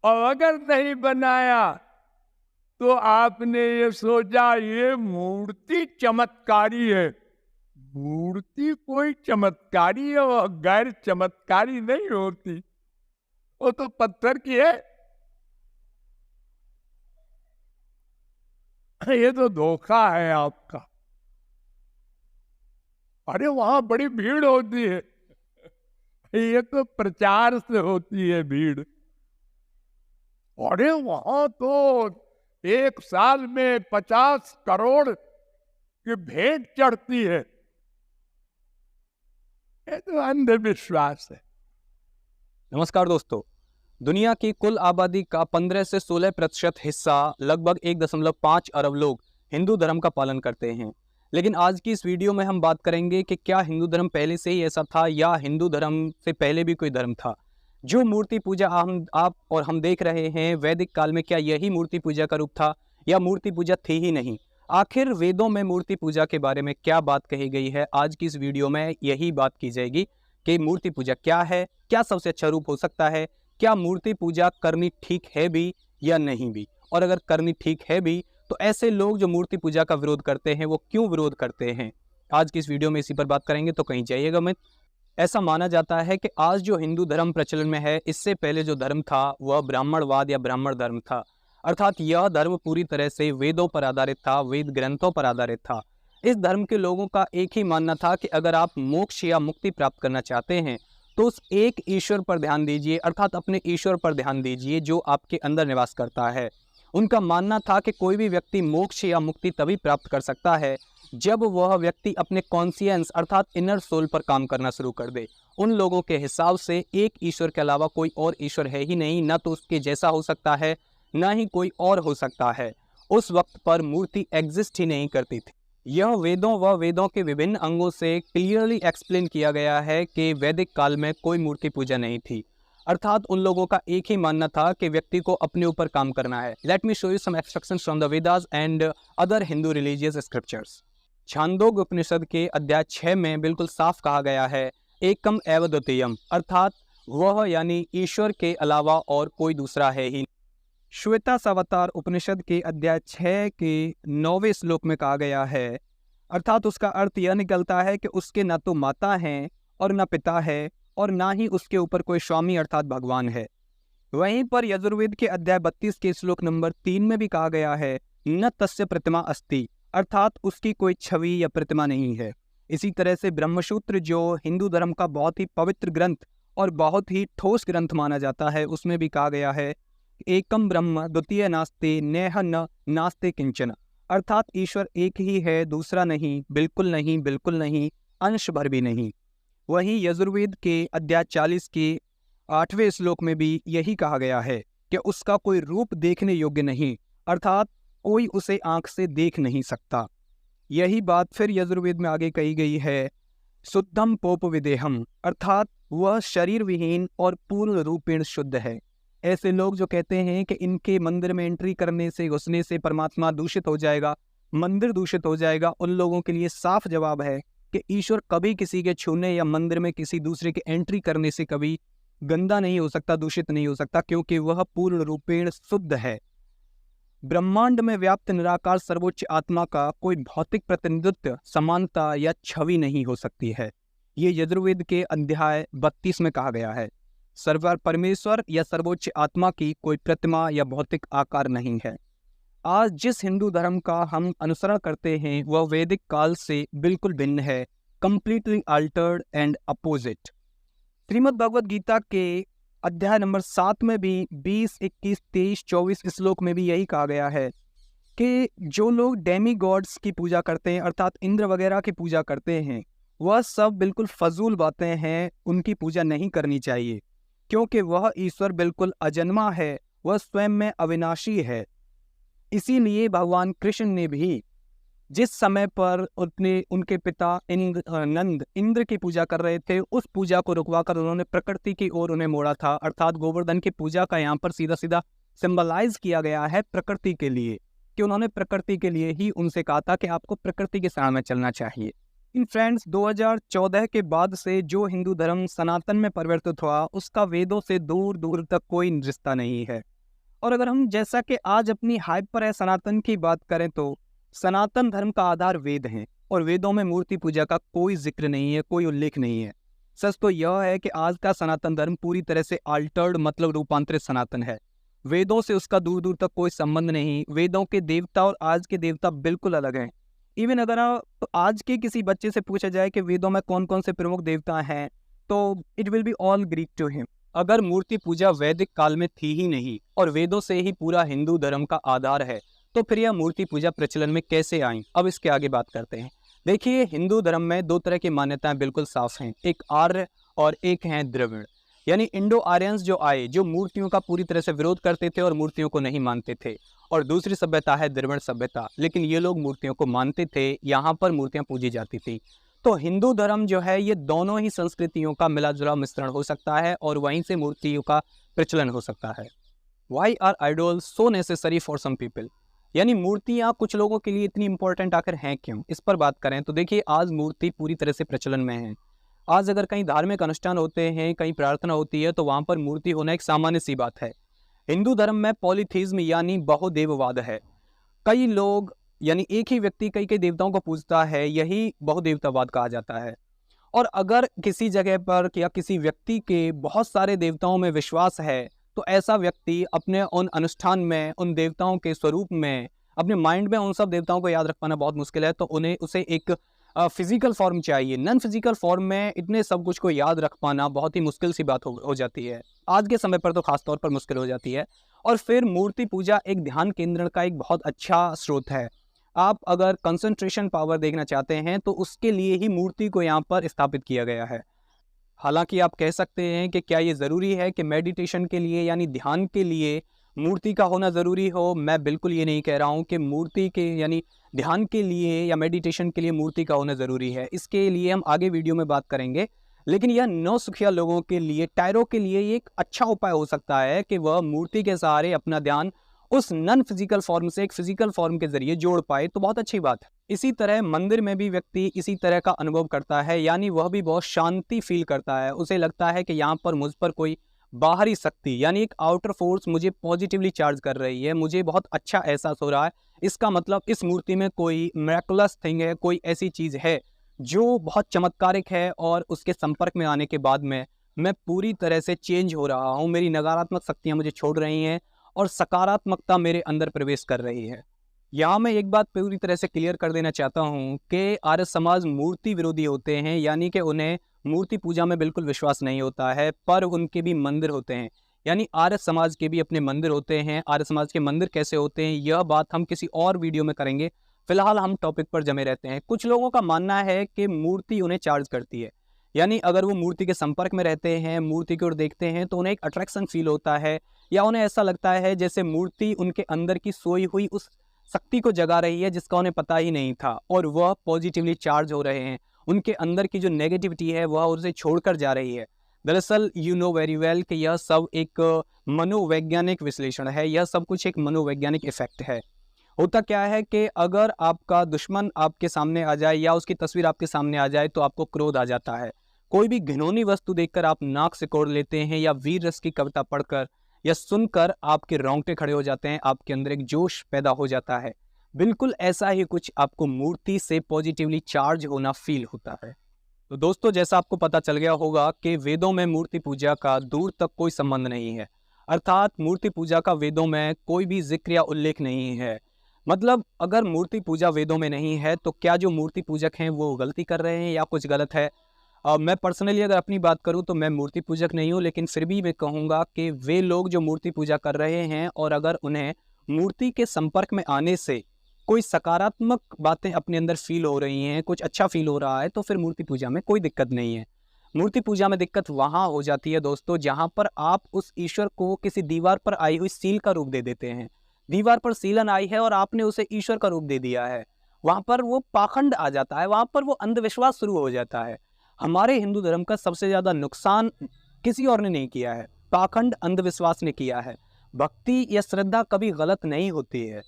और अगर नहीं बनाया तो आपने ये सोचा ये मूर्ति चमत्कारी है। मूर्ति कोई चमत्कारी है, वो गैर चमत्कारी नहीं होती, वो तो पत्थर की है। ये तो धोखा है आपका। अरे वहां बड़ी भीड़ होती है, ये तो प्रचार से होती है भीड़। अरे वहां तो एक साल में 50 करोड़ की भेंट चढ़ती है। ये तो अंधविश्वास है। नमस्कार दोस्तों। दुनिया की कुल आबादी का 15 से 16% हिस्सा लगभग 1.5 अरब लोग हिंदू धर्म का पालन करते हैं। लेकिन आज की इस वीडियो में हम बात करेंगे कि क्या हिंदू धर्म पहले से ही ऐसा था या हिंदू धर्म से पहले भी कोई धर्म था। जो मूर्ति पूजा आप और हम देख रहे हैं वैदिक काल में, क्या यही मूर्ति पूजा का रूप था या मूर्ति पूजा थी ही नहीं। आखिर वेदों में मूर्ति पूजा के बारे में क्या बात कही गई है, आज की इस वीडियो में यही बात की जाएगी कि मूर्ति पूजा क्या है, क्या सबसे अच्छा रूप हो सकता है, क्या मूर्ति पूजा करनी ठीक है भी या नहीं भी, और अगर करनी ठीक है भी तो ऐसे लोग जो मूर्ति पूजा का विरोध करते हैं वो क्यों विरोध करते हैं। आज की इस वीडियो में इसी पर बात करेंगे, तो कहीं जाइएगा मत। ऐसा माना जाता है कि आज जो हिंदू धर्म प्रचलन में है, इससे पहले जो धर्म था वह ब्राह्मणवाद या ब्राह्मण धर्म था। अर्थात यह धर्म पूरी तरह से वेदों पर आधारित था, वेद ग्रंथों पर आधारित था। इस धर्म के लोगों का एक ही मानना था कि अगर आप मोक्ष या मुक्ति प्राप्त करना चाहते हैं तो उस एक ईश्वर पर ध्यान दीजिए, अर्थात अपने ईश्वर पर ध्यान दीजिए जो आपके अंदर निवास करता है। उनका मानना था कि कोई भी व्यक्ति मोक्ष या मुक्ति तभी प्राप्त कर सकता है जब वह व्यक्ति अपने कॉन्शियंस अर्थात इनर सोल पर काम करना शुरू कर दे। उन लोगों के हिसाब से एक ईश्वर के अलावा कोई और ईश्वर है ही नहीं, ना तो उसके जैसा हो सकता है ना ही कोई और हो सकता है। उस वक्त पर मूर्ति एग्जिस्ट ही नहीं करती थी। यह वेदों व वेदों के विभिन्न अंगों से क्लियरली एक्सप्लेन किया गया है कि वैदिक काल में कोई मूर्ति पूजा नहीं थी। अर्थात उन लोगों का एक ही मानना था कि व्यक्ति को अपने ऊपर काम करना है। Let me show you some extractions from the Vedas and other Hindu religious scriptures. Chandogya Upanishad के अध्याय 6 में बिल्कुल साफ कहा गया है, एकम एव द्वितीयम, अर्थात वह यानी ईश्वर के अलावा और कोई दूसरा है ही। श्वेतावतार उपनिषद के अध्याय 6 के 9वें श्लोक में कहा गया है, अर्थात उसका अर्थ यह निकलता है कि उसके न तो माता हैं और न पिता है और ना ही उसके ऊपर कोई स्वामी अर्थात भगवान है। वहीं पर यजुर्वेद के अध्याय 32 के श्लोक नंबर 3 में भी कहा गया है, न तस्य प्रतिमा अस्ति, अर्थात उसकी कोई छवि या प्रतिमा नहीं है। इसी तरह से ब्रह्मसूत्र जो हिंदू धर्म का बहुत ही पवित्र ग्रंथ और बहुत ही ठोस ग्रंथ माना जाता है, उसमें भी कहा गया है, एकम ब्रह्म द्वितीय नास्ते नेह न नास्ते किंचन, अर्थात ईश्वर एक ही है, दूसरा नहीं, बिल्कुल नहीं, बिल्कुल नहीं, अंश भर भी नहीं। वहीं यजुर्वेद के अध्याय 40 के 8वें श्लोक में भी यही कहा गया है कि उसका कोई रूप देखने योग्य नहीं, अर्थात कोई उसे आंख से देख नहीं सकता। यही बात फिर यजुर्वेद में आगे कही गई है, शुद्धम पोप विदेहम, अर्थात वह शरीर विहीन और पूर्ण रूपेण शुद्ध है। ऐसे लोग जो कहते हैं कि इनके मंदिर में एंट्री करने से, घुसने से परमात्मा दूषित हो जाएगा, मंदिर दूषित हो जाएगा, उन लोगों के लिए साफ जवाब है कि ईश्वर कभी किसी के छूने या मंदिर में किसी दूसरे के एंट्री करने से कभी गंदा नहीं हो सकता, दूषित नहीं हो सकता, क्योंकि वह पूर्ण रूपेण शुद्ध है। ब्रह्मांड में व्याप्त निराकार सर्वोच्च आत्मा का कोई भौतिक प्रतिनिधित्व, समानता या छवि नहीं हो सकती है। ये यजुर्वेद के अध्याय 32 में कहा गया है। सर्वर परमेश्वर या सर्वोच्च आत्मा की कोई प्रतिमा या भौतिक आकार नहीं है। आज जिस हिंदू धर्म का हम अनुसरण करते हैं वह वैदिक काल से बिल्कुल भिन्न है, completely altered and opposite. Shrimad Bhagavad Gita के अध्याय नंबर 7 में भी 20, 21, 23, 24 श्लोक में भी यही कहा गया है कि जो लोग डेमी गॉड्स की पूजा करते हैं, अर्थात इंद्र वगैरह की पूजा करते हैं, वह सब बिल्कुल फजूल बातें हैं, उनकी पूजा नहीं करनी चाहिए, क्योंकि वह ईश्वर बिल्कुल अजन्मा है, वह स्वयं में अविनाशी है। इसीलिए भगवान कृष्ण ने भी जिस समय पर उनके पिता नंद इंद्र की पूजा कर रहे थे, उस पूजा को रुकवाकर उन्होंने प्रकृति की ओर उन्हें मोड़ा था। अर्थात गोवर्धन की पूजा का यहाँ पर सीधा सीधा सिंबलाइज किया गया है प्रकृति के लिए, कि उन्होंने प्रकृति के लिए ही उनसे कहा था कि आपको प्रकृति के साथ में चलना चाहिए। इन फ्रेंड्स 2014 के बाद से जो हिंदू धर्म सनातन में परिवर्तित हुआ उसका वेदों से दूर दूर तक कोई रिश्ता नहीं है। और अगर हम जैसा कि आज अपनी हाइप पर है सनातन की बात करें तो सनातन धर्म का आधार वेद हैं और वेदों में मूर्ति पूजा का कोई जिक्र नहीं है, कोई उल्लेख नहीं है। सच तो यह है कि आज का सनातन धर्म पूरी तरह से अल्टर्ड मतलब रूपांतरित सनातन है। वेदों से उसका दूर दूर तक कोई संबंध नहीं। वेदों के देवता और आज के देवता बिल्कुल अलग हैं। इवन अगर आज के किसी बच्चे से पूछा जाए कि वेदों में कौन कौन से प्रमुख देवता हैं तो it will be all Greek to him. अगर मूर्ति पूजा वैदिक काल में थी ही नहीं और वेदों से ही पूरा हिंदू धर्म का आधार है तो फिर यह मूर्ति पूजा प्रचलन में कैसे आई, अब इसके आगे बात करते हैं। देखिए, हिंदू धर्म में दो तरह की मान्यताएं बिल्कुल साफ हैं, एक आर्य और एक है द्रविड़। यानी इंडो आर्यंस जो आए, जो मूर्तियों का पूरी तरह से विरोध करते थे और मूर्तियों को नहीं मानते थे, और दूसरी सभ्यता है द्रविड़ सभ्यता, लेकिन ये लोग मूर्तियों को मानते थे, यहाँ पर मूर्तियां पूजी जाती थी। तो हिंदू धर्म जो है ये दोनों ही संस्कृतियों का मिला जुला मिश्रण हो सकता है और वहीं से मूर्तियों का प्रचलन हो सकता है। Why are idols so necessary for some people? यानी मूर्तियाँ कुछ लोगों के लिए इतनी इंपॉर्टेंट आखिर हैं क्यों, इस पर बात करें तो देखिए, आज मूर्ति पूरी तरह से प्रचलन में है। आज अगर कहीं धार्मिक अनुष्ठान होते हैं, कहीं प्रार्थना होती है तो वहाँ पर मूर्ति होना एक सामान्य सी बात है। हिंदू धर्म में पॉलीथीज्म यानी बहुदेववाद है। कई लोग यानी एक ही व्यक्ति कई कई देवताओं को पूजता है, यही बहुदेवतावाद कहा जाता है। और अगर किसी जगह पर या किसी व्यक्ति के बहुत सारे देवताओं में विश्वास है तो ऐसा व्यक्ति अपने उन अनुष्ठान में, उन देवताओं के स्वरूप में, अपने माइंड में उन सब देवताओं को याद रख पाना बहुत मुश्किल है। तो उसे एक फिजिकल फॉर्म चाहिए। नॉन फिजिकल फॉर्म में इतने सब कुछ को याद रख पाना बहुत ही मुश्किल सी बात हो जाती है। आज के समय पर तो खास तौर पर मुश्किल हो जाती है। और फिर मूर्ति पूजा एक ध्यान केंद्रण का एक बहुत अच्छा स्रोत है। आप अगर कंसंट्रेशन पावर देखना चाहते हैं तो उसके लिए ही मूर्ति को यहाँ पर स्थापित किया गया है। हालांकि आप कह सकते हैं कि क्या ये ज़रूरी है कि मेडिटेशन के लिए यानी ध्यान के लिए मूर्ति का होना ज़रूरी हो। मैं बिल्कुल ये नहीं कह रहा हूँ कि मूर्ति के यानी ध्यान के लिए या मेडिटेशन के लिए मूर्ति का होना ज़रूरी है। इसके लिए हम आगे वीडियो में बात करेंगे। लेकिन यह नौसिखिया लोगों के लिए, टायरों के लिए ये एक अच्छा उपाय हो सकता है कि वह मूर्ति के सहारे अपना ध्यान उस नॉन फिजिकल फॉर्म से एक फिजिकल फॉर्म के जरिए जोड़ पाए, तो बहुत अच्छी बात है। इसी तरह मंदिर में भी व्यक्ति इसी तरह का अनुभव करता है, यानी वह भी बहुत शांति फील करता है। उसे लगता है कि यहाँ पर मुझ पर कोई बाहरी शक्ति यानी एक आउटर फोर्स मुझे पॉजिटिवली चार्ज कर रही है, मुझे बहुत अच्छा एहसास हो रहा है। इसका मतलब इस मूर्ति में कोई मिरेकुलस थिंग है, कोई ऐसी चीज़ है जो बहुत चमत्कारिक है और उसके संपर्क में आने के बाद में मैं पूरी तरह से चेंज हो रहा हूँ। मेरी नकारात्मक शक्तियाँ मुझे छोड़ रही हैं और सकारात्मकता मेरे अंदर प्रवेश कर रही है। यहाँ मैं एक बात पूरी तरह से क्लियर कर देना चाहता हूँ कि आर्य समाज मूर्ति विरोधी होते हैं, यानी कि उन्हें मूर्ति पूजा में बिल्कुल विश्वास नहीं होता है, पर उनके भी मंदिर होते हैं। यानी आर्य समाज के भी अपने मंदिर होते हैं। आर्य समाज के मंदिर कैसे होते हैं यह बात हम किसी और वीडियो में करेंगे। फिलहाल हम टॉपिक पर जमे रहते हैं। कुछ लोगों का मानना है कि मूर्ति उन्हें चार्ज करती है, यानी अगर वो मूर्ति के संपर्क में रहते हैं, मूर्ति की ओर देखते हैं तो उन्हें एक अट्रैक्शन फील होता है, या उन्हें ऐसा लगता है जैसे मूर्ति उनके अंदर की सोई हुई उस शक्ति को जगा रही है जिसका उन्हें पता ही नहीं था, और वह पॉजिटिवली चार्ज हो रहे हैं। उनके अंदर की जो नेगेटिविटी है वह उसे छोड़कर जा रही है। दरअसल यू नो वेरी वेल कि यह सब एक मनोवैज्ञानिक विश्लेषण है, यह सब कुछ एक मनोवैज्ञानिक इफेक्ट है। होता क्या है कि अगर आपका दुश्मन आपके सामने आ जाए या उसकी तस्वीर आपके सामने आ जाए तो आपको क्रोध आ जाता है। कोई भी घिनौनी वस्तु देखकर आप नाक सिकोड़ लेते हैं, या वीर रस की कविता पढ़कर या सुनकर आपके रोंगटे खड़े हो जाते हैं, आपके अंदर एक जोश पैदा हो जाता है। बिल्कुल ऐसा ही कुछ आपको मूर्ति से पॉजिटिवली चार्ज होना फील होता है। तो दोस्तों, जैसा आपको पता चल गया होगा कि वेदों में मूर्ति पूजा का दूर तक कोई संबंध नहीं है, अर्थात मूर्ति पूजा का वेदों में कोई भी जिक्र या उल्लेख नहीं है। मतलब अगर मूर्ति पूजा वेदों में नहीं है तो क्या जो मूर्ति पूजक हैं वो गलती कर रहे हैं या कुछ गलत है? मैं पर्सनली अगर अपनी बात करूं तो मैं मूर्ति पूजक नहीं हूं, लेकिन फिर भी मैं कहूंगा कि वे लोग जो मूर्ति पूजा कर रहे हैं और अगर उन्हें मूर्ति के संपर्क में आने से कोई सकारात्मक बातें अपने अंदर फील हो रही हैं, कुछ अच्छा फील हो रहा है, तो फिर मूर्ति पूजा में कोई दिक्कत नहीं है। मूर्ति पूजा में दिक्कत वहाँ हो जाती है दोस्तों जहाँ पर आप उस ईश्वर को किसी दीवार पर आई हुई सील का रूप दे देते हैं। दीवार पर सीलन आई है और आपने उसे ईश्वर का रूप दे दिया है, वहाँ पर वो पाखंड आ जाता है, वहाँ पर वो अंधविश्वास शुरू हो जाता है। हमारे हिंदू धर्म का सबसे ज़्यादा नुकसान किसी और ने नहीं किया है, पाखंड अंधविश्वास ने किया है। भक्ति या श्रद्धा कभी गलत नहीं होती है।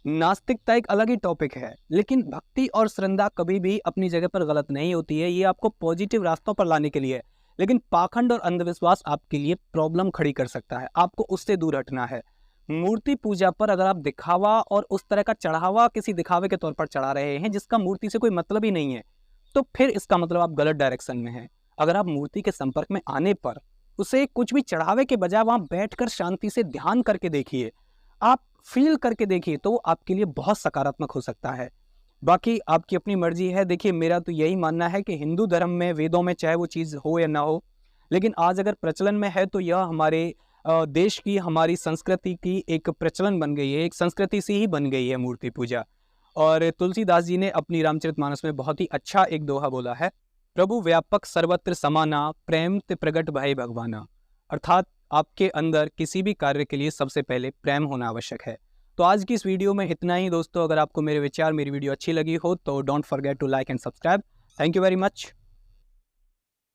नास्तिकता एक अलग ही टॉपिक है, लेकिन भक्ति और श्रद्धा कभी भी अपनी जगह पर गलत नहीं होती है। ये आपको पॉजिटिव रास्तों पर लाने के लिए है, लेकिन पाखंड और अंधविश्वास आपके लिए प्रॉब्लम खड़ी कर सकता है। आपको उससे दूर हटना है। मूर्ति पूजा पर अगर आप दिखावा और उस तरह का चढ़ावा किसी दिखावे के तौर पर चढ़ा रहे हैं जिसका मूर्ति से कोई मतलब ही नहीं है, तो फिर इसका मतलब आप गलत डायरेक्शन में हैं। अगर आप मूर्ति के संपर्क में आने पर उसे कुछ भी चढ़ावे के बजाय वहां बैठकर शांति से ध्यान करके देखिए, आप फील करके देखिए, तो आपके लिए बहुत सकारात्मक हो सकता है। बाकी आपकी अपनी मर्जी है। देखिए, मेरा तो यही मानना है कि हिंदू धर्म में, वेदों में, चाहे वो चीज़ हो या ना हो, लेकिन आज अगर प्रचलन में है तो यह हमारे देश की, हमारी संस्कृति की एक प्रचलन बन गई है, एक संस्कृति सी ही बन गई है मूर्ति पूजा। और तुलसीदास जी ने अपनी रामचरितमानस में बहुत ही अच्छा एक दोहा बोला है, प्रभु व्यापक सर्वत्र समाना, प्रेम ते प्रगट भय भगवाना। अर्थात आपके अंदर किसी भी कार्य के लिए सबसे पहले प्रेम होना आवश्यक है। तो आज की इस वीडियो में इतना ही दोस्तों। अगर आपको मेरे विचार, मेरी वीडियो अच्छी लगी हो तो don't forget to like and subscribe. Thank you very much.